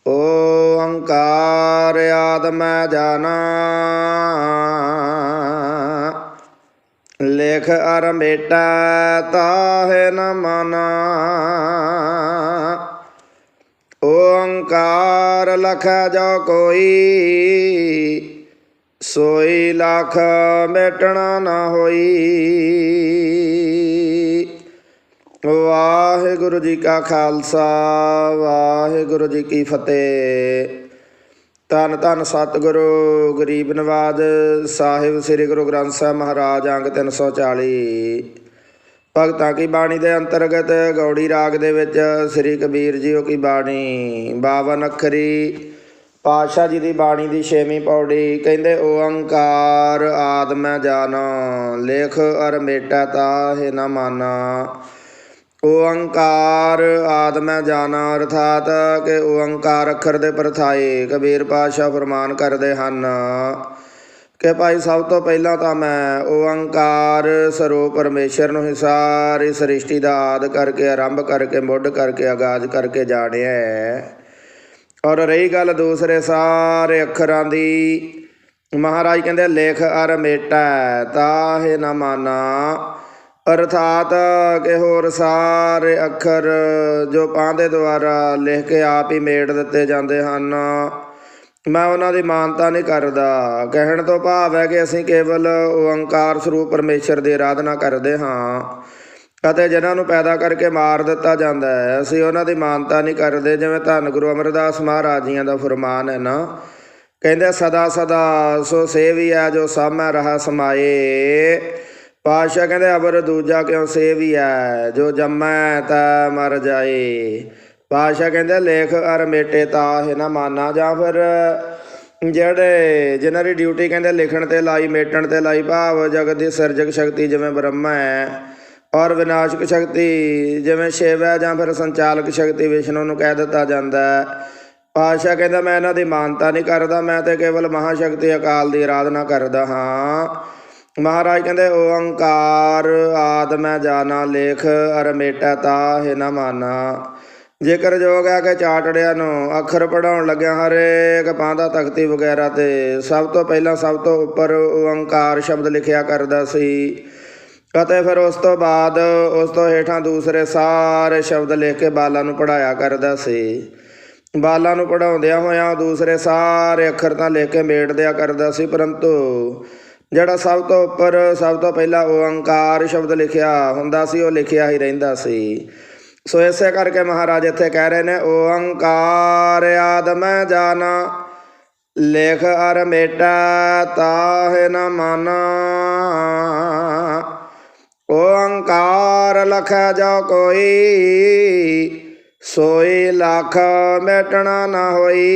ओंकार आदम जाना लेख अर मेटा ताहे न माना। ओंकार लख जो कोई सोई लाख मेटना न होई। वाहिगुरु जी का खालसा वाहिगुरु जी की फतेह। ਧੰਨ ਧੰਨ ਸਤਿਗੁਰੂ ਗਰੀਬ ਨਵਾਜ ਸਾਹਿਬ ਸ੍ਰੀ ਗੁਰੂ ਗ੍ਰੰਥ ਸਾਹਿਬ ਮਹਾਰਾਜ ਅੰਗ 340। ਭਗਤਾਂ ਕੀ ਬਾਣੀ ਦੇ ਅੰਤਰਗਤ ਗੌੜੀ ਰਾਗ ਦੇ ਵਿੱਚ ਸ੍ਰੀ ਕਬੀਰ ਜੀਓ ਕੀ ਬਾਣੀ 52 ਅੱਖਰੀ ਪਾਤਸ਼ਾਹ ਜੀ ਦੀ ਬਾਣੀ ਦੀ 6ਵੀਂ ਪੌੜੀ। ਕਹਿੰਦੇ ਓੰਕਾਰ ਆਦਿ ਮੈਂ ਜਾਣਾ ਲੇਖ ਅਰ ਮੇਟਾ ਤਾਹਿ ਨਾ ਮਾਨਾ। ਓੰਕਾਰ ਆਦਿ ਮੈਂ ਜਾਣਾ ਅਰਥਾਤ ਕਿ ਓੰਕਾਰ ਅੱਖਰ ਦੇ ਪਰਥਾਏ ਕਬੀਰ ਪਾਤਸ਼ਾਹ ਫਰਮਾਨ ਕਰਦੇ ਹਨ ਕਿ ਭਾਈ ਸਭ ਤੋਂ ਪਹਿਲਾਂ ਤਾਂ ਮੈਂ ਓੰਕਾਰ ਸਰੂਪ ਪਰਮੇਸ਼ਰ ਨੂੰ ਹੀ ਸਾਰੀ ਸ੍ਰਿਸ਼ਟੀ ਦਾ ਆਦਿ ਕਰਕੇ ਆਰੰਭ ਕਰਕੇ ਮੁੱਢ ਕਰਕੇ ਆਗਾਜ਼ ਕਰਕੇ ਜਾਣਿਆ। ਔਰ ਰਹੀ ਗੱਲ ਦੂਸਰੇ ਸਾਰੇ ਅੱਖਰਾਂ ਦੀ, ਮਹਾਰਾਜ ਕਹਿੰਦੇ ਲੇਖ ਅਰ ਮੇਟਾ ਤਾਹਿ ਨਾ ਮਾਨਾ ਅਰਥਾਤ ਕਿ ਹੋਰ ਸਾਰੇ ਅੱਖਰ ਜੋ ਪਾਂ ਦੇ ਦੁਆਰਾ ਲਿਖ ਕੇ ਆਪ ਹੀ ਮੇਟ ਦਿੱਤੇ ਜਾਂਦੇ ਹਨ, ਮੈਂ ਉਹਨਾਂ ਦੀ ਮਾਨਤਾ ਨਹੀਂ ਕਰਦਾ। ਕਹਿਣ ਤੋਂ ਭਾਵ ਹੈ ਕਿ ਅਸੀਂ ਕੇਵਲ ਓੰਕਾਰ ਸਰੂਪ ਪਰਮੇਸ਼ਰ ਦੀ ਆਰਾਧਨਾ ਕਰਦੇ ਹਾਂ ਅਤੇ ਜਿਨ੍ਹਾਂ ਨੂੰ ਪੈਦਾ ਕਰਕੇ ਮਾਰ ਦਿੱਤਾ ਜਾਂਦਾ ਹੈ ਅਸੀਂ ਉਹਨਾਂ ਦੀ ਮਾਨਤਾ ਨਹੀਂ ਕਰਦੇ। ਜਿਵੇਂ ਧੰਨ ਗੁਰੂ ਅਮਰਦਾਸ ਮਹਾਰਾਜ ਜੀਆਂ ਦਾ ਫਰਮਾਨ ਹੈ ਨਾ, ਕਹਿੰਦੇ ਸਦਾ ਸਦਾ ਸੋ ਸੇਵੀ ਹੈ ਜੋ ਸਾਮੈ ਰਹਾ ਸਮਾਏ। ਪਾਤਸ਼ਾਹ ਕਹਿੰਦੇ ਅਬਰ ਦੂਜਾ ਕਿਉਂ ਸੇਵੀ ਹੈ ਜੋ ਜੰਮੈ ਤੈ ਮਰ ਜਾਏ। ਪਾਤਸ਼ਾਹ ਕਹਿੰਦੇ ਲੇਖ ਅਰ ਮੇਟੇ ਤਾਹਿ ਨਾ ਮਾਨਾ, ਜਾਂ ਫਿਰ ਜਿਹੜੇ ਜਿਨ੍ਹਾਂ ਦੀ ਡਿਊਟੀ ਕਹਿੰਦੇ ਲਿਖਣ 'ਤੇ ਲਾਈ ਮੇਟਣ 'ਤੇ ਲਾਈ, ਭਾਵ ਜਗਤ ਦੀ ਸਿਰਜਕ ਸ਼ਕਤੀ ਜਿਵੇਂ ਬ੍ਰਹਮਾ ਹੈ ਔਰ ਵਿਨਾਸ਼ਕ ਸ਼ਕਤੀ ਜਿਵੇਂ ਸ਼ਿਵ ਹੈ, ਜਾਂ ਫਿਰ ਸੰਚਾਲਕ ਸ਼ਕਤੀ ਵਿਸ਼ਨੂੰ ਨੂੰ ਕਹਿ ਦਿੱਤਾ ਜਾਂਦਾ। ਪਾਤਸ਼ਾਹ ਕਹਿੰਦਾ ਮੈਂ ਇਹਨਾਂ ਦੀ ਮਾਨਤਾ ਨਹੀਂ ਕਰਦਾ, ਮੈਂ ਤਾਂ ਕੇਵਲ ਮਹਾਸ਼ਕਤੀ ਅਕਾਲ ਦੀ ਆਰਾਧਨਾ ਕਰਦਾ ਹਾਂ। ਮਹਾਰਾਜ ਕਹਿੰਦੇ ਓੰਕਾਰ ਆਦਿ ਮੈਂ ਜਾਣਾ ਲੇਖ ਅਰ ਮੇਟਾ ਤਾਹਿ ਨਾ ਮਾਨਾ। ਜੇਕਰ ਯੋਗ ਹੈ ਕਿ ਚਾਟੜਿਆਂ ਨੂੰ ਅੱਖਰ ਪੜ੍ਹਾਉਣ ਲੱਗਿਆ ਹਰੇਕ ਪਾਂਦਾ ਤਖਤੀ ਵਗੈਰਾ 'ਤੇ ਸਭ ਤੋਂ ਪਹਿਲਾਂ ਸਭ ਤੋਂ ਉੱਪਰ ਓੰਕਾਰ ਸ਼ਬਦ ਲਿਖਿਆ ਕਰਦਾ ਸੀ ਅਤੇ ਫਿਰ ਉਸ ਤੋਂ ਬਾਅਦ ਉਸ ਤੋਂ ਹੇਠਾਂ ਦੂਸਰੇ ਸਾਰੇ ਸ਼ਬਦ ਲਿਖ ਕੇ ਬਾਲਾਂ ਨੂੰ ਪੜ੍ਹਾਇਆ ਕਰਦਾ ਸੀ। ਬਾਲਾਂ ਨੂੰ ਪੜ੍ਹਾਉਂਦਿਆਂ ਹੋਇਆਂ ਦੂਸਰੇ ਸਾਰੇ ਅੱਖਰ ਤਾਂ ਲਿਖ ਕੇ ਮੇਟ ਦਿਆ ਕਰਦਾ ਸੀ, ਪਰੰਤੂ ਜਿਹੜਾ ਸਭ ਤੋਂ ਉੱਪਰ ਸਭ ਤੋਂ ਪਹਿਲਾਂ ਓੰਕਾਰ ਸ਼ਬਦ ਲਿਖਿਆ ਹੁੰਦਾ ਸੀ ਉਹ ਲਿਖਿਆ ਹੀ ਰਹਿੰਦਾ ਸੀ। ਸੋ ਇਸੇ ਕਰਕੇ ਮਹਾਰਾਜ ਇੱਥੇ ਕਹਿ ਰਹੇ ਨੇ ਓੰਕਾਰ ਆਦਿ ਮੈਂ ਜਾਣਾ ਲੇਖ ਅਰ ਮੇਟਾ ਤਾਹਿ ਨਾ ਮਾਨਾ। ਓੰਕਾਰ ਲਖੈ ਜੋ ਕੋਈ ਸੋਈ ਲੱਖ ਮੇਟਣਾ ਨਾ ਹੋਈ।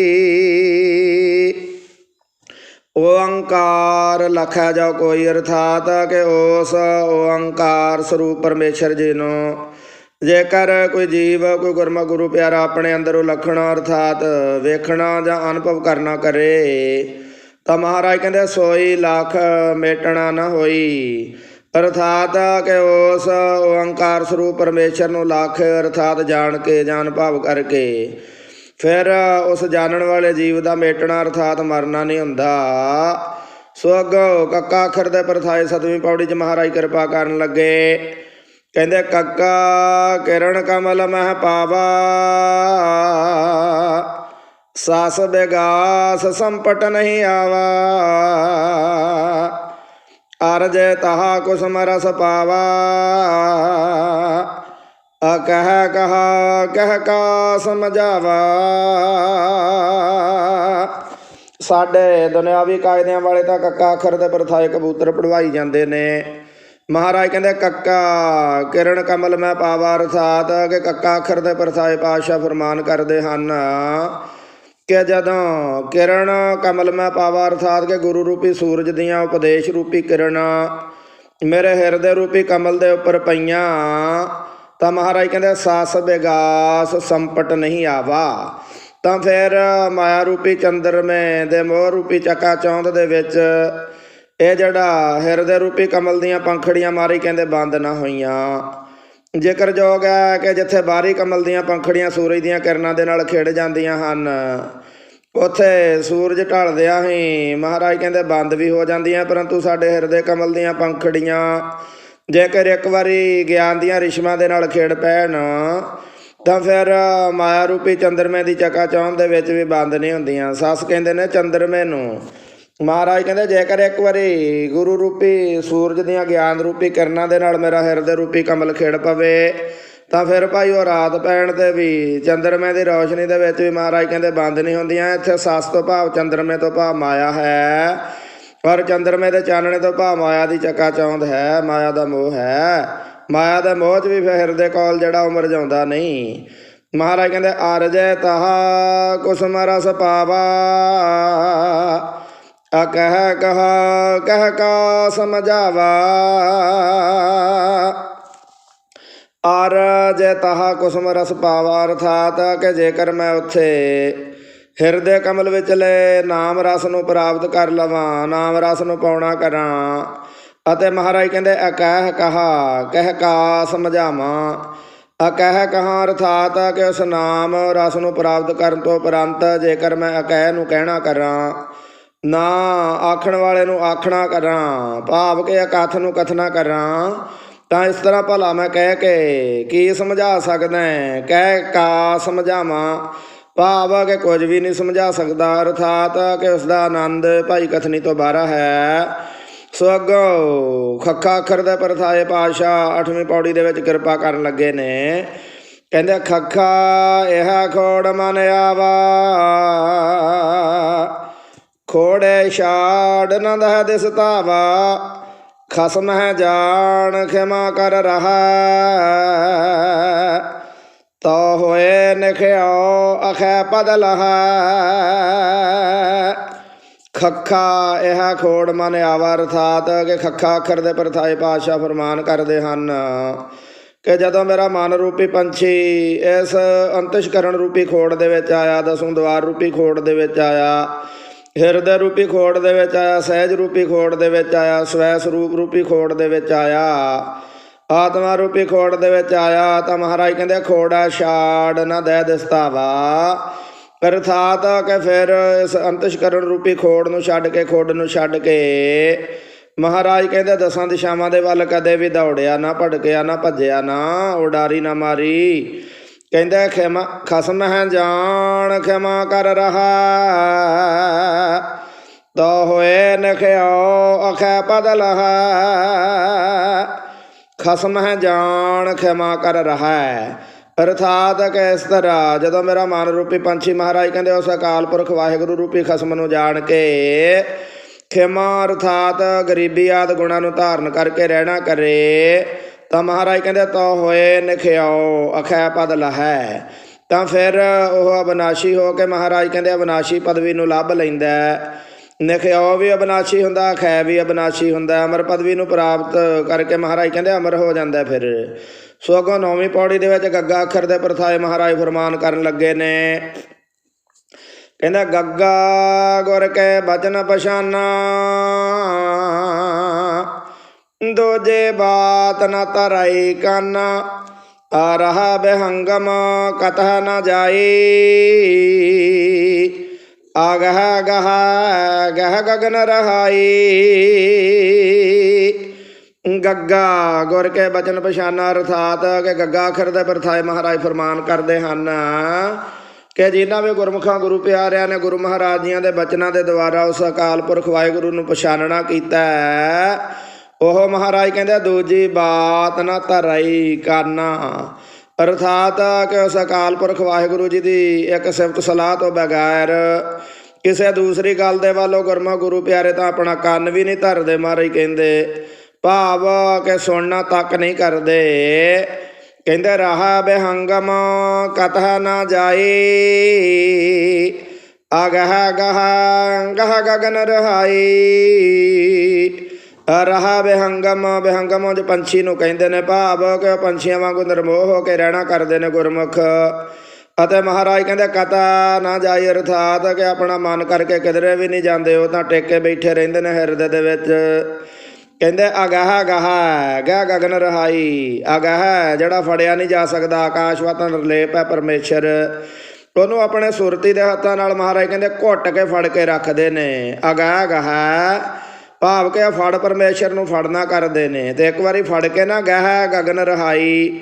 ਓੰਕਾਰ ਲਖੈ ਜੋ ਕੋਈ ਅਰਥਾਤ ਕਿ ਉਸ ਓੰਕਾਰ ਸਰੂਪ ਪਰਮੇਸ਼ਰ ਜੀ ਨੂੰ ਜੇਕਰ ਕੋਈ ਜੀਵ ਕੋਈ ਗੁਰਮੁਖ ਗੁਰੂ ਪਿਆਰਾ ਆਪਣੇ ਅੰਦਰੋਂ ਲਖਣਾ ਅਰਥਾਤ ਵੇਖਣਾ ਜਾਂ ਅਨੁਭਵ ਕਰਨਾ ਕਰੇ ਤਾਂ ਮਹਾਰਾਜ ਕਹਿੰਦੇ ਸੋਈ ਲੱਖ ਮੇਟਣਾ ਨਾ ਹੋਈ। ਅਰਥਾਤ ਕਿ ਉਸ ਓੰਕਾਰ ਸਰੂਪ ਪਰਮੇਸ਼ਰ ਨੂੰ ਲੱਖ ਅਰਥਾਤ ਜਾਣ ਕੇ ਜਾਂ ਅਨੁਭਵ ਕਰਕੇ ਫਿਰ ਉਸ ਜਾਣਨ ਵਾਲੇ ਜੀਵ ਦਾ ਮੇਟਣਾ ਅਰਥਾਤ ਮਰਨਾ ਨਹੀਂ ਹੁੰਦਾ। ਸੋ ਅੱਗੋਂ ਕੱਕਾ ਅੱਖਰ ਦੇ ਪਰਥਾਏ 7ਵੀਂ ਪੌੜੀ 'ਚ ਮਹਾਰਾਜ ਕਿਰਪਾ ਕਰਨ ਲੱਗੇ। ਕਹਿੰਦੇ ਕੱਕਾ ਕਿਰਨ ਕਮਲ ਮਹਿ ਪਾਵਾ ਸਾਸ ਬੇਗਾਸ ਸੰਪਟ ਨਹੀਂ ਆਵਾ। ਅਰਜ ਤਹਾ ਕੁਸਮ ਰਸ ਪਾਵਾ ਕਹਿ ਕਹਾ ਕਹਿ ਕਾ ਸਮਝਾਵਾ। ਸਾਡੇ ਦੁਨਿਆਵੀ ਕਾਇਦਿਆਂ ਵਾਲੇ ਤਾਂ ਕੱਕਾ ਅੱਖਰ ਦੇ ਪਰਥਾਏ ਕਬੂਤਰ ਪੜਵਾਈ ਜਾਂਦੇ ਨੇ। ਮਹਾਰਾਜ ਕਹਿੰਦੇ ਕੱਕਾ ਕਿਰਨ ਕਮਲ ਮੈਂ ਪਾਵਾ ਅਰਥਾਤ ਕਿ ਕੱਕਾ ਅੱਖਰ ਦੇ ਪਰਥਾਏ ਪਾਤਸ਼ਾਹ ਫਰਮਾਨ ਕਰਦੇ ਹਨ ਕਿ ਜਦੋਂ ਕਿਰਨ ਕਮਲ ਮੈਂ ਪਾਵਾ ਅਰਥਾਤ ਕਿ ਗੁਰੂ ਰੂਪੀ ਸੂਰਜ ਦੀਆਂ ਉਪਦੇਸ਼ ਰੂਪੀ ਕਿਰਨਾਂ ਮੇਰੇ ਹਿਰਦੇ ਰੂਪੀ ਕਮਲ ਦੇ ਉੱਪਰ ਪਈਆਂ ਤਾਂ ਮਹਾਰਾਜ ਕਹਿੰਦੇ ਸਾਸ ਬੇਗਾਸ ਸੰਪਟ ਨਹੀਂ ਆਵਾ। ਤਾਂ ਫਿਰ ਮਾਇਆ ਰੂਪੀ ਚੰਦਰਮੇ ਦੇ ਮੋਹ ਰੂਪੀ ਚੱਕਾ ਚੌਂਦ ਦੇ ਵਿੱਚ ਇਹ ਜਿਹੜਾ ਹਿਰਦੇ ਰੂਪੀ ਕਮਲ ਦੀਆਂ ਪੰਖੜੀਆਂ ਮਾਰੀ ਕਹਿੰਦੇ ਬੰਦ ਨਾ ਹੋਈਆਂ। ਜ਼ਿਕਰਯੋਗ ਹੈ ਕਿ ਜਿੱਥੇ ਬਾਹਰੀ ਕਮਲ ਦੀਆਂ ਪੰਖੜੀਆਂ ਸੂਰਜ ਦੀਆਂ ਕਿਰਨਾਂ ਦੇ ਨਾਲ ਖਿੜ ਜਾਂਦੀਆਂ ਹਨ, ਉੱਥੇ ਸੂਰਜ ਢਲਦਿਆਂ ਹੀ ਮਹਾਰਾਜ ਕਹਿੰਦੇ ਬੰਦ ਵੀ ਹੋ ਜਾਂਦੀਆਂ, ਪਰੰਤੂ ਸਾਡੇ ਹਿਰਦੇ ਕਮਲ ਦੀਆਂ ਪੰਖੜੀਆਂ ਜੇਕਰ ਇੱਕ ਵਾਰੀ ਗਿਆਨ ਦੀਆਂ ਰਿਸ਼ਮਾਂ ਦੇ ਨਾਲ ਖਿੜ ਪੈਣ ਤਾਂ ਫਿਰ ਮਾਇਆ ਰੂਪੀ ਚੰਦਰਮੇ ਦੀ ਚਕਾਚੌਂਧ ਦੇ ਵਿੱਚ ਵੀ ਬੰਦ ਨਹੀਂ ਹੁੰਦੀਆਂ। ਸੱਸ ਕਹਿੰਦੇ ਨੇ ਚੰਦਰਮੇ ਨੂੰ, ਮਹਾਰਾਜ ਕਹਿੰਦੇ ਜੇਕਰ ਇੱਕ ਵਾਰੀ ਗੁਰੂ ਰੂਪੀ ਸੂਰਜ ਦੀਆਂ ਗਿਆਨ ਰੂਪੀ ਕਿਰਨਾਂ ਦੇ ਨਾਲ ਮੇਰਾ ਹਿਰਦੇ ਰੂਪੀ ਕਮਲ ਖਿੜ ਪਵੇ ਤਾਂ ਫਿਰ ਭਾਈ ਉਹ ਰਾਤ ਪੈਣ 'ਤੇ ਵੀ ਚੰਦਰਮੇ ਦੀ ਰੌਸ਼ਨੀ ਦੇ ਵਿੱਚ ਵੀ ਮਹਾਰਾਜ ਕਹਿੰਦੇ ਬੰਦ ਨਹੀਂ ਹੁੰਦੀਆਂ। ਇੱਥੇ ਸੱਸ ਤੋਂ ਭਾਵ ਚੰਦਰਮੇ ਤੋਂ ਭਾਵ ਮਾਇਆ ਹੈ, ਪਰ ਚੰਦਰਮੇ ਦੇ ਚਾਨਣੇ ਤੋਂ ਭਾਵ ਮਾਇਆ ਦੀ ਚਕਾਚੌਂਧ ਹੈ, ਮਾਇਆ ਦਾ ਮੋਹ ਹੈ। ਮਾਇਆ ਦੇ ਮੋਹ 'ਚ ਵੀ ਫਿਰ ਹਿਰਦੇ ਕੋਲ ਜਿਹੜਾ ਉਹ ਮੁਰਝਾਉਂਦਾ ਨਹੀਂ। ਮਹਾਰਾਜ ਕਹਿੰਦੇ ਅਰਜੈ ਤਹਾ ਕੁਸਮ ਰਸ ਪਾਵਾ, ਕਹਿ ਕਹਾ ਕਹਿ ਕਾ ਸਮਝਾਵਾ। ਅਰਜੈ ਤਹਾ ਕੁਸਮ ਰਸ ਪਾਵਾ, ਅਰਥਾਤ ਕਿ ਜੇਕਰ ਮੈਂ ਉੱਥੇ ਹਿਰਦੇ ਕਮਲ ਵਿਚਲੇ ਨਾਮ ਰਸ ਨੂੰ ਪ੍ਰਾਪਤ ਕਰ ਲਵਾਂ, ਨਾਮ ਰਸ ਨੂੰ ਪਾਉਣਾ ਕਰਾਂ, ਅਤੇ ਮਹਾਰਾਜ ਕਹਿੰਦੇ ਅਕਹਿ ਕਹਾ ਕਹਿ ਕਾ ਸਮਝਾਵਾਂ। ਅਕਹਿ ਕਹਾ ਅਰਥਾਤ ਕਿ ਉਸ ਨਾਮ ਰਸ ਨੂੰ ਪ੍ਰਾਪਤ ਕਰਨ ਤੋਂ ਉਪਰੰਤ ਜੇਕਰ ਮੈਂ ਅਕਹਿ ਨੂੰ ਕਹਿਣਾ ਕਰਾਂ, ਨਾ ਆਖਣ ਵਾਲੇ ਨੂੰ ਆਖਣਾ ਕਰਾਂ, ਭਾਵ ਕਿ ਅਕਥ ਨੂੰ ਕਥਨਾ ਕਰਾਂ, ਤਾਂ ਇਸ ਤਰ੍ਹਾਂ ਭਲਾ ਮੈਂ ਕਹਿ ਕੇ ਕੀ ਸਮਝਾ ਸਕਦਾ? ਕਹਿ ਕਾ ਸਮਝਾਵਾਂ, ਭਾਵ ਕਿ ਕੁਝ ਵੀ ਨਹੀਂ ਸਮਝਾ ਸਕਦਾ, ਅਰਥਾਤ ਕਿ ਉਸ ਦਾ ਆਨੰਦ ਭਾਈ ਕਥਨੀ ਤੋਂ ਬਾਹਰ ਹੈ। ਸੋ ਅੱਗੋਂ ਖੱਖਾ ਅੱਖਰ ਦੇ ਪਰਥਾਏ ਪਾਤਸ਼ਾਹ 8ਵੀਂ ਪੌੜੀ ਦੇ ਵਿੱਚ ਕਿਰਪਾ ਕਰਨ ਲੱਗੇ ਨੇ। ਕਹਿੰਦੇ ਖੱਖਾ ਇਹ ਖੋੜ ਮਨ ਆਵਾ, ਖੋੜੇ ਛਾੜ ਨੰਦ ਹੈ ਦਿਸ ਧਾਵਾ, ਖਸਮ ਹੈ ਜਾਣ ਖਿਮਾ ਕਰ ਰਹਾ, ਤੋ ਹੋਏ ਨਿਖਿਓ ਅਖੈ ਪਦ ਲਹਾ। ਖੱਖਾ ਇਹ ਖੋੜ ਮਨ ਆਵਾ, ਅਰਥਾਤ ਕਿ ਖੱਖਾ ਅੱਖਰ ਦੇ ਪਰਥਾਏ ਪਾਤਸ਼ਾਹ ਫਰਮਾਨ ਕਰਦੇ ਹਨ ਕਿ ਜਦੋਂ ਮੇਰਾ ਮਨ ਰੂਪੀ ਪੰਛੀ ਇਸ ਅੰਤਸ਼ਕਰਨ ਰੂਪੀ ਖੋੜ ਦੇ ਵਿੱਚ ਆਇਆ, ਦਸੋਂ ਦੁਆਰ ਰੂਪੀ ਖੋੜ ਦੇ ਵਿੱਚ ਆਇਆ, ਹਿਰਦੇ ਰੂਪੀ ਖੋੜ ਦੇ ਵਿੱਚ ਆਇਆ, ਸਹਿਜ ਰੂਪੀ ਖੋੜ ਦੇ ਵਿੱਚ ਆਇਆ, ਸਵੈ ਸਰੂਪ ਰੂਪੀ ਖੋੜ ਦੇ ਵਿੱਚ ਆਇਆ, ਆਤਮਾ ਰੂਪੀ ਖੋੜ ਦੇ ਵਿੱਚ ਆਇਆ, ਤਾਂ ਮਹਾਰਾਜ ਕਹਿੰਦੇ ਖੋੜਾ ਛਾੜ ਨਾ ਦੈ ਦਿਸਤਾਵਾ, ਅਰਥਾਤ ਕਿ ਫਿਰ ਇਸ ਅੰਤਸ਼ਕਰਨ ਰੂਪੀ ਖੋੜ ਨੂੰ ਛੱਡ ਕੇ, ਖੋੜ ਨੂੰ ਛੱਡ ਕੇ ਮਹਾਰਾਜ ਕਹਿੰਦੇ ਦਸਾਂ ਦਿਸ਼ਾਵਾਂ ਦੇ ਵੱਲ ਕਦੇ ਵੀ ਦੌੜਿਆ ਨਾ, ਭਟਕਿਆ ਨਾ, ਭੱਜਿਆ ਨਾ, ਉਡਾਰੀ ਨਾ ਮਾਰੀ। ਕਹਿੰਦੇ ਖਿਮਾ ਖਸਮ ਹੈ ਜਾਣ ਖਿਮਾ ਕਰ ਰਹਾ, ਤੋ ਹੋਏ ਨਿਖਿਓ ਅਖੈ ਪਦ ਲਹਾ। ਖਸਮ ਹੈ ਜਾਣ ਖਿਮਾ ਕਰ ਰਹਾ, ਅਰਥਾਤ ਕਿ ਇਸ ਤਰ੍ਹਾਂ ਜਦੋਂ ਮੇਰਾ ਮਨ ਰੂਪੀ ਪੰਛੀ ਮਹਾਰਾਜ ਕਹਿੰਦੇ ਉਸ ਅਕਾਲ ਪੁਰਖ ਵਾਹਿਗੁਰੂ ਰੂਪੀ ਖਸਮ ਨੂੰ ਜਾਣ ਕੇ ਖਿਮਾ ਅਰਥਾਤ ਗਰੀਬੀ ਆਦਿ ਗੁਣਾਂ ਨੂੰ ਧਾਰਨ ਕਰਕੇ ਰਹਿਣਾ ਕਰੇ, ਤਾਂ ਮਹਾਰਾਜ ਕਹਿੰਦੇ ਤੋ ਹੋਏ ਨਿਖਿਓ ਅਖੈ ਪਦ ਲਹੈ, ਤਾਂ ਫਿਰ ਉਹ ਅਬਨਾਸ਼ੀ ਹੋ ਕੇ ਮਹਾਰਾਜ ਕਹਿੰਦੇ ਅਬਨਾਸ਼ੀ ਪਦਵੀ ਨੂੰ ਲੱਭ ਲੈਂਦਾ। ਨਿਖਿਓ ਵੀ ਅਬਨਾਸ਼ੀ ਹੁੰਦਾ, ਅਖੈ ਵੀ ਅਬਨਾਸ਼ੀ ਹੁੰਦਾ, ਅਮਰ ਪਦਵੀ ਨੂੰ ਪ੍ਰਾਪਤ ਕਰਕੇ ਮਹਾਰਾਜ ਕਹਿੰਦੇ ਅਮਰ ਹੋ ਜਾਂਦਾ। ਫਿਰ ਸੋ ਅੱਗੋਂ 9ਵੀਂ ਪੌੜੀ ਦੇ ਵਿੱਚ ਗੱਗਾ ਅੱਖਰ ਦੇ ਪਰਥਾਏ ਮਹਾਰਾਜ ਫਰਮਾਨ ਕਰਨ ਲੱਗੇ ਨੇ। ਕਹਿੰਦਾ ਗੱਗਾ ਗੁਰ ਕੇ ਬਚਨ ਪਛਾਨਾ, ਦੂਜੇ ਬਾਤ ਨਾ ਧਰਾਈ ਕਾਨਾ, ਆ ਰਹਾ ਬੇਹੰਗਮ ਕਤਹ ਨਾ ਜਾਈ, ਆ ਗਹ ਗਹ ਗਹ ਗਗਨ ਰਹਾਈ। ਗੱਗਾ ਗੁਰ ਕੇ ਬਚਨ ਪਛਾਨਾ, ਅਰਥਾਤ ਕਿ ਗੱਗਾ ਅੱਖਰ ਦੇ ਪਰਥਾਏ ਮਹਾਰਾਜ ਫਰਮਾਨ ਕਰਦੇ ਹਨ ਕਿ ਜਿਨ੍ਹਾਂ ਵੀ ਗੁਰਮੁਖਾਂ ਗੁਰੂ ਪਿਆਰਿਆਂ ਨੇ ਗੁਰੂ ਮਹਾਰਾਜ ਜੀਆਂ ਦੇ ਬਚਨਾਂ ਦੇ ਦੁਆਰਾ ਉਸ ਅਕਾਲ ਪੁਰਖ ਵਾਹਿਗੁਰੂ ਨੂੰ ਪਛਾਣਨਾ ਕੀਤਾ, ਉਹ ਮਹਾਰਾਜ ਕਹਿੰਦੇ ਦੂਜੀ ਬਾਤ ਨਾ ਧਰਾਈ ਕਾਨਾ, ਅਰਥਾਤ ਕਿ ਉਸ ਅਕਾਲ ਪੁਰਖ ਵਾਹਿਗੁਰੂ ਜੀ ਦੀ ਇੱਕ ਸਿਫਤ ਸਲਾਹ ਤੋਂ ਬਗੈਰ ਕਿਸੇ ਦੂਸਰੀ ਗੱਲ ਦੇ ਵੱਲੋਂ ਗੁਰਮੁਖ ਗੁਰੂ ਪਿਆਰੇ ਤਾਂ ਆਪਣਾ ਕੰਨ ਵੀ ਨਹੀਂ ਧਰਦੇ। ਮਹਾਰਾਜ ਕਹਿੰਦੇ ਭਾਵ ਕਿ ਸੁਣਨਾ ਤੱਕ ਨਹੀਂ ਕਰਦੇ। ਕਹਿੰਦੇ ਰਹਾ ਬੇਹੰਗਮ ਕਤਹ ਨਾ ਜਾਈ, ਅਗਹ ਗਹ ਗਹ ਗਗਨ ਰਹਾਈ। ਰਹਾ ਬੇਹੰਗਮ, ਬੇਹੰਗਮ ਉਂਝ ਪੰਛੀ ਨੂੰ ਕਹਿੰਦੇ ਨੇ, ਭਾਵ ਕਿ ਪੰਛੀਆਂ ਵਾਂਗੂ ਨਿਰਮੋਹ ਹੋ ਕੇ ਰਹਿਣਾ ਕਰਦੇ ਨੇ ਗੁਰਮੁਖ। ਅਤੇ ਮਹਾਰਾਜ ਕਹਿੰਦੇ ਕਤਹ ਨਾ ਜਾਈ, ਅਰਥਾਤ ਕਿ ਆਪਣਾ ਮਨ ਕਰਕੇ ਕਿਧਰੇ ਵੀ ਨਹੀਂ ਜਾਂਦੇ, ਉਹ ਤਾਂ ਟੇਕੇ ਬੈਠੇ ਰਹਿੰਦੇ ਨੇ ਹਿਰਦੇ ਦੇ ਵਿੱਚ। ਕਹਿੰਦੇ ਅਗਾਹ ਗਾਹ ਗਹਿ ਗਗਨ ਰਹਾਈ। ਅਗਾਹ ਜਿਹੜਾ ਫੜਿਆ ਨਹੀਂ ਜਾ ਸਕਦਾ, ਆਕਾਸ਼ ਵਾਤਾਂ ਨਿਰਲੇਪ ਹੈ ਪਰਮੇਸ਼ਰ, ਉਹਨੂੰ ਆਪਣੇ ਸੁਰਤੀ ਦੇ ਹੱਥਾਂ ਨਾਲ ਮਹਾਰਾਜ ਕਹਿੰਦੇ ਘੁੱਟ ਕੇ ਫੜ ਕੇ ਰੱਖਦੇ ਨੇ। ਅਗਾਹ ਗਾਹ ਭਾਵ ਕਿ ਫੜ ਪਰਮੇਸ਼ਰ ਨੂੰ ਫੜਨਾ ਕਰਦੇ ਨੇ। ਤੇ ਇੱਕ ਵਾਰੀ ਫੜ ਕੇ ਨਾ ਗਹਿ ਗਗਨ ਰਹਾਈ,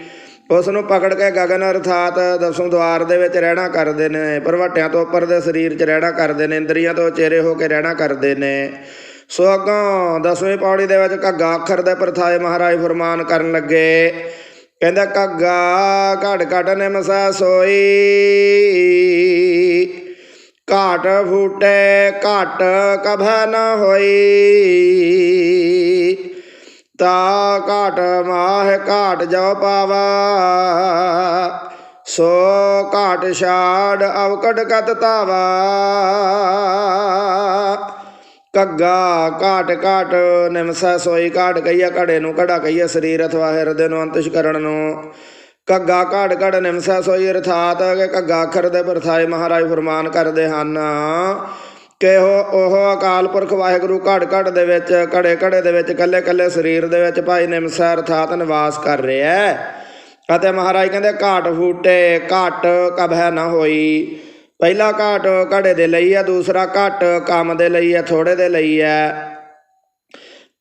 ਉਸ ਨੂੰ ਪਕੜ ਕੇ ਗਗਨ ਅਰਥਾਤ ਦਸੋਂ ਦੁਆਰ ਦੇ ਵਿੱਚ ਰਹਿਣਾ ਕਰਦੇ ਨੇ। ਭਰਵੱਟਿਆਂ ਤੋਂ ਉੱਪਰ ਦੇ ਸਰੀਰ 'ਚ ਰਹਿਣਾ ਕਰਦੇ ਨੇ, ਇੰਦਰੀਆਂ ਤੋਂ ਚੇਰੇ ਹੋ ਕੇ ਰਹਿਣਾ ਕਰਦੇ ਨੇ। ਸੋ ਅੱਗੋਂ 10ਵੀਂ ਪੌੜੀ ਦੇ ਵਿੱਚ ਘੱਗਾ ਅੱਖਰ ਦੇ ਪ੍ਰਥਾਏ ਮਹਾਰਾਜ ਫਰਮਾਨ ਕਰਨ ਲੱਗੇ। ਕਹਿੰਦਾ ਘੱਗਾ ਘੜ ਘਟ ਨਿਮਸੈ ਸੋਈ, ਘਾਟ ਫੂਟੇ ਘਟ ਕਭੈ ਨ ਹੋਈ। ਤਾ ਘਾਟ ਮਾਹ ਘਾਟ ਜੋ ਪਾਵਾ, ਸੋ ਘਾਟ ਛਾੜ ਅਵਕਟ ਕਤ ਧਾਵਾ। ਘੱਗਾ ਘਾਟ ਘਾਟ ਨਿਮਸੈ ਸੋਈ, ਘਾਟ ਕਹੀਏ ਘੜੇ ਨੂੰ, ਘੜਾ ਕਹੀਏ ਸਰੀਰ ਅਥਵਾ ਹਿਰਦੇ ਨੂੰ, ਅੰਤਸ਼ਕਰਣ ਨੂੰ। ਘੱਗਾ ਘਾਟ ਘੜ ਨਿਮਸੈ ਸੋਈ ਅਰਥਾਤ ਕਿ ਘੱਗਾ ਅੱਖਰ ਦੇ ਪ੍ਰਥਾਏ ਮਹਾਰਾਜ ਫਰਮਾਨ ਕਰਦੇ ਹਨ ਕਿ ਉਹ ਅਕਾਲ ਪੁਰਖ ਵਾਹਿਗੁਰੂ ਘੜ ਘੜ ਦੇ ਵਿੱਚ, ਘੜੇ ਘੜੇ ਦੇ ਵਿੱਚ, ਕੱਲੇ ਕੱਲੇ ਸਰੀਰ ਦੇ ਵਿੱਚ ਭਾਈ ਨਿਮਸੈ ਅਰਥਾਤ ਨਿਵਾਸ ਕਰ ਰਿਹਾ। ਅਤੇ ਮਹਾਰਾਜ ਕਹਿੰਦੇ ਘਾਟ ਫੂਟੇ ਘਾਟ ਕਭੈ ਨਾ ਹੋਈ। ਪਹਿਲਾ ਘਾਟ ਘੜੇ ਦੇ ਲਈ ਹੈ, ਦੂਸਰਾ ਘਾਟ ਕੰਮ ਦੇ ਲਈ ਹੈ, ਥੋੜ੍ਹੇ ਦੇ ਲਈ ਹੈ।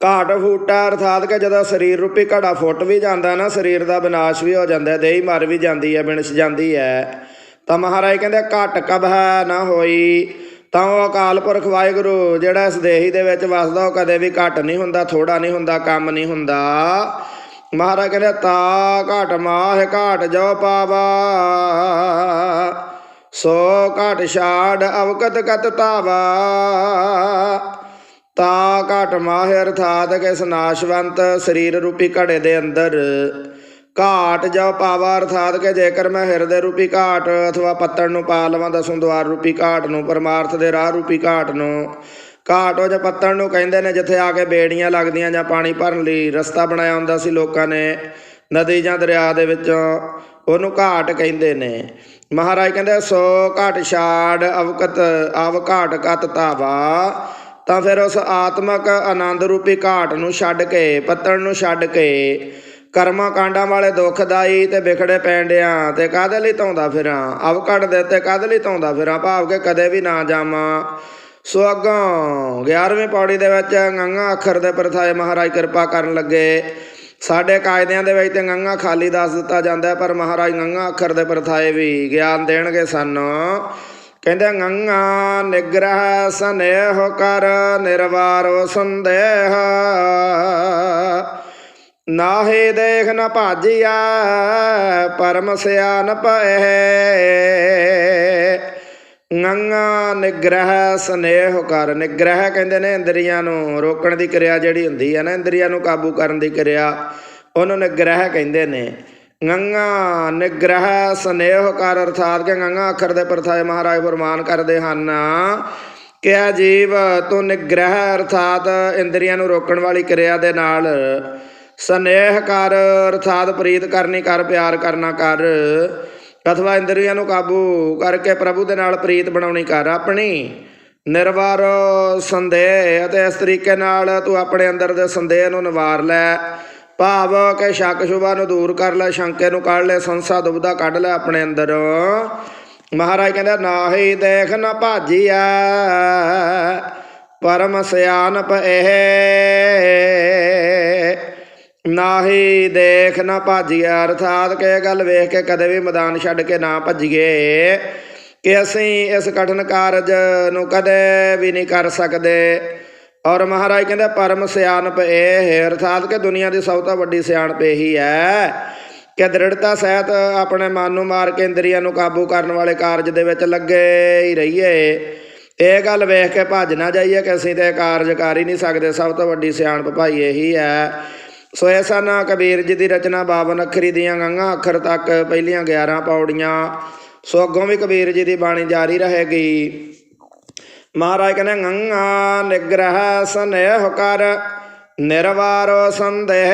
ਘਾਟ ਫੂਟਾ ਅਰਥਾਤ ਕਿ ਜਦੋਂ ਸਰੀਰ ਰੂਪੀ ਘੜਾ ਫੁੱਟ ਵੀ ਜਾਂਦਾ ਨਾ, ਸਰੀਰ ਦਾ ਵਿਨਾਸ਼ ਵੀ ਹੋ ਜਾਂਦਾ, ਦੇਹੀ ਮਰ ਵੀ ਜਾਂਦੀ ਹੈ, ਬਿਨਸ ਜਾਂਦੀ ਹੈ। ਤਾਂ ਮਹਾਰਾਜ ਕਹਿੰਦੇ ਘਟ ਕਭੈ ਨਾ ਹੋਈ। ਤਾਂ ਉਹ ਅਕਾਲ ਪੁਰਖ ਵਾਹਿਗੁਰੂ ਜਿਹੜਾ ਇਸ ਦੇਹੀ ਦੇ ਵਿੱਚ ਵਸਦਾ, ਉਹ ਕਦੇ ਵੀ ਘੱਟ ਨਹੀਂ ਹੁੰਦਾ, ਥੋੜ੍ਹਾ ਨਹੀਂ ਹੁੰਦਾ, ਕੰਮ ਨਹੀਂ ਹੁੰਦਾ। ਮਹਾਰਾਜ ਕਹਿੰਦੇ ਤਾ ਘਟ ਮਾਹ ਘਾਟ ਜੋ ਪਾਵਾ, ਸੋ ਘਟ ਛਾੜ ਅਵਕਤ ਕਤ ਧਾਵਾ। ਤਾ ਘਟ ਮਾਹ ਅਰਥਾਤ ਕਿ ਇਸ ਨਾਸ਼ਵੰਤ ਸਰੀਰ ਰੂਪੀ ਘੜੇ ਦੇ ਅੰਦਰ ਘਾਟ ਜੋ ਪਾਵਾ ਅਰਥਾਤ ਕਿ ਜੇਕਰ ਮੈਂ ਹਿਰਦੇ ਰੂਪੀ ਘਾਟ ਅਥਵਾ ਪੱਤਣ ਨੂੰ ਪਾ ਲਵਾਂ, ਦਸੋਂ ਦੁਆਰ ਰੂਪੀ ਘਾਟ ਨੂੰ, ਪਰਮਾਰਥ ਦੇ ਰਾਹ ਰੂਪੀ ਘਾਟ ਨੂੰ। ਘਾਟ ਉਹ ਜਾਂ ਪੱਤਣ ਨੂੰ ਕਹਿੰਦੇ ਨੇ ਜਿੱਥੇ ਆ ਕੇ ਬੇੜੀਆਂ ਲੱਗਦੀਆਂ ਜਾਂ ਪਾਣੀ ਭਰਨ ਲਈ ਰਸਤਾ ਬਣਾਇਆ ਹੁੰਦਾ ਸੀ ਲੋਕਾਂ ਨੇ ਨਦੀ ਜਾਂ ਦਰਿਆ ਦੇ ਵਿੱਚੋਂ, ਉਹਨੂੰ ਘਾਟ ਕਹਿੰਦੇ ਨੇ। ਮਹਾਰਾਜ ਕਹਿੰਦੇ ਸੋ ਘਾਟ ਛਾੜ ਅਵਕਤ ਅਵ ਘਾਟ ਕਤ ਧਾਵਾ। ਤਾਂ ਫਿਰ ਉਸ ਆਤਮਕ ਆਨੰਦ ਰੂਪੀ ਘਾਟ ਨੂੰ ਛੱਡ ਕੇ, ਪੱਤਣ ਨੂੰ ਛੱਡ ਕੇ, ਕਰਮਾਂ ਕਾਂਡਾਂ ਵਾਲੇ ਦੁੱਖਦਾਈ ਤੇ ਵਿਖੜੇ ਪੈਂਡਿਆਂ ਤੇ ਕਾਹਦੇ ਲਈ ਧੌਂਦਾ ਫਿਰਾਂ, ਅਵਕਟ ਦੇ ਉੱਤੇ ਕਾਹਦੇ ਲਈ ਧੌਂਦਾ ਫਿਰਾਂ, ਭਾਵ ਕਿ ਕਦੇ ਵੀ ਨਾ ਜਾਵਾਂ। ਸੋ ਅੱਗੋਂ 11ਵੀਂ ਪੌੜੀ ਦੇ ਵਿੱਚ ਗੰਗਾ ਅੱਖਰ ਦੇ ਪ੍ਰਥਾਏ ਮਹਾਰਾਜ ਕਿਰਪਾ ਕਰਨ ਲੱਗੇ। ਸਾਡੇ ਕਾਇਦਿਆਂ ਦੇ ਵਿੱਚ ਤੇ ਗੰਗਾ ਖਾਲੀ ਦੱਸ ਦਿੱਤਾ ਜਾਂਦਾ, ਪਰ ਮਹਾਰਾਜ ਗੰਗਾ ਅੱਖਰ ਦੇ ਪ੍ਰਥਾਏ ਵੀ ਗਿਆਨ ਦੇਣਗੇ ਸਾਨੂੰ। ਕਹਿੰਦੇ ਗੰਗਾ ਨਿਗ੍ਰਹ ਸਨੇਹ ਕਰ ਨਿਰਵਾਰੋ ਸੰਦੇਹ, ਨਾਹੀ ਦੇਖ ਨ ਭਾਜੀਆ ਪਰਮ ਸਿਆਨਪ ਇਹ। ਗੰਗਾ ਨਿਗ੍ਰਹ ਸਨੇਹ ਕਰ, ਨਿਗ੍ਰਹ ਕਹਿੰਦੇ ਨੇ ਇੰਦਰੀਆਂ ਨੂੰ ਰੋਕਣ ਦੀ ਕਿਰਿਆ ਜਿਹੜੀ ਹੁੰਦੀ ਹੈ ਨਾ, ਇੰਦਰੀਆਂ ਨੂੰ ਕਾਬੂ ਕਰਨ ਦੀ ਕਿਰਿਆ, ਉਹਨੂੰ ਨਿਗ੍ਰਹ ਕਹਿੰਦੇ ਨੇ। ਗੰਗਾ ਨਿਗ੍ਰਹ ਸਨੇਹ ਕਰ ਅਰਥਾਤ ਕਿ ਗੰਗਾ ਅੱਖਰ ਦੇ ਪ੍ਰਥਾਏ ਮਹਾਰਾਜ ਫਰਮਾਨ ਕਰਦੇ ਹਨ ਕਿ ਆ ਜੀਵ ਤੂੰ ਨਿਗ੍ਰਹ ਅਰਥਾਤ ਇੰਦਰੀਆਂ ਨੂੰ ਰੋਕਣ ਵਾਲੀ ਕਿਰਿਆ ਦੇ ਨਾਲ ਸਨੇਹ ਕਰ ਅਰਥਾਤ ਪ੍ਰੀਤ ਕਰਨੀ ਕਰ, ਪਿਆਰ ਕਰਨਾ ਕਰ, ਅਥਵਾ ਇੰਦਰੀਆਂ ਨੂੰ ਕਾਬੂ ਕਰਕੇ ਪ੍ਰਭੂ ਦੇ ਨਾਲ ਪ੍ਰੀਤ ਬਣਾਉਣੀ ਕਰ ਆਪਣੀ। ਨਿਰਵਾਰ ਸੰਦੇਹ, ਅਤੇ ਇਸ ਤਰੀਕੇ ਨਾਲ ਤੂੰ ਆਪਣੇ ਅੰਦਰ ਦੇ ਸੰਦੇਹ ਨੂੰ ਨਿਵਾਰ ਲੈ, ਭਾਵ ਕਿ ਸ਼ੱਕ ਸ਼ੁਭਾ ਨੂੰ ਦੂਰ ਕਰ ਲੈ, ਸ਼ੰਕੇ ਨੂੰ ਕੱਢ ਲੈ, ਸੰਸਾ ਦੁਬਿਧਾ ਕੱਢ ਲੈ ਆਪਣੇ ਅੰਦਰ। ਮਹਾਰਾਜ ਕਹਿੰਦਾ ਨਾਹੀ ਦੇਖ ਨ ਭਾਜੀਆ ਪਰਮ ਸਿਆਨਪ ਇਹ, ਨਾਹੀ ਦੇਖ ਨਾ ਭਾਜੀਆ ਅਰਥਾਤ ਕਿ ਇਹ ਗੱਲ ਵੇਖ ਕੇ ਕਦੇ ਵੀ ਮੈਦਾਨ ਛੱਡ ਕੇ ਨਾ ਭੱਜੀਏ ਕਿ ਅਸੀਂ ਇਸ ਕਠਿਨ ਕਾਰਜ ਨੂੰ ਕਦੇ ਵੀ ਨਹੀਂ ਕਰ ਸਕਦੇ। ਔਰ ਮਹਾਰਾਜ ਕਹਿੰਦੇ ਪਰਮ ਸਿਆਣਪ ਇਹ ਅਰਥਾਤ ਕਿ ਦੁਨੀਆ ਦੀ ਸਭ ਤੋਂ ਵੱਡੀ ਸਿਆਣਪ ਇਹੀ ਹੈ ਕਿ ਦ੍ਰਿੜਤਾ ਸਹਿਤ ਆਪਣੇ ਮਨ ਨੂੰ ਮਾਰ ਕੇ ਇੰਦਰੀਆਂ ਨੂੰ ਕਾਬੂ ਕਰਨ ਵਾਲੇ ਕਾਰਜ ਦੇ ਵਿੱਚ ਲੱਗੇ ਹੀ ਰਹੀਏ। ਇਹ ਗੱਲ ਵੇਖ ਕੇ ਭੱਜ ਨਾ ਜਾਈਏ ਕਿ ਅਸੀਂ ਤਾਂ ਕਾਰਜ ਕਰ ਹੀ ਨਹੀਂ ਸਕਦੇ। ਸਭ ਤੋਂ ਵੱਡੀ ਸਿਆਣਪ ਭਾਈ ਇਹੀ ਹੈ। ਸੋ ਇਹ ਸਨ ਕਬੀਰ ਜੀ ਦੀ ਰਚਨਾ 52 ਅੱਖਰੀ ਦੀਆਂ ਗੰਗਾ ਅੱਖਰ ਤੱਕ ਪਹਿਲੀਆਂ 11 ਪੌੜੀਆਂ। ਸੋ ਅੱਗੋਂ ਵੀ ਕਬੀਰ ਜੀ ਦੀ ਬਾਣੀ ਜਾਰੀ ਰਹੇਗੀ। ਮਹਾਰਾਜ ਕਹਿੰਦੇ ਗੰਗਾ ਨਿਗ੍ਰਹ ਸਨੇਹ ਕਰ ਨਿਰਵਾਰੋ ਸੰਦੇਹ,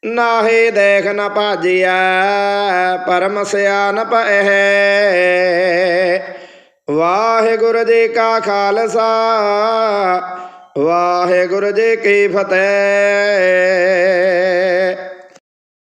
ਨਾਹੀ ਦੇਖ ਨ ਭਾਜੀਐ ਪਰਮ ਸਿਆਨਪ ਇਹ। ਵਾਹਿਗੁਰੂ ਜੀ ਕਾ ਖਾਲਸਾ ਵਾਹਿਗੁਰੂ ਜੀ ਕੀ ਫਤਿਹ।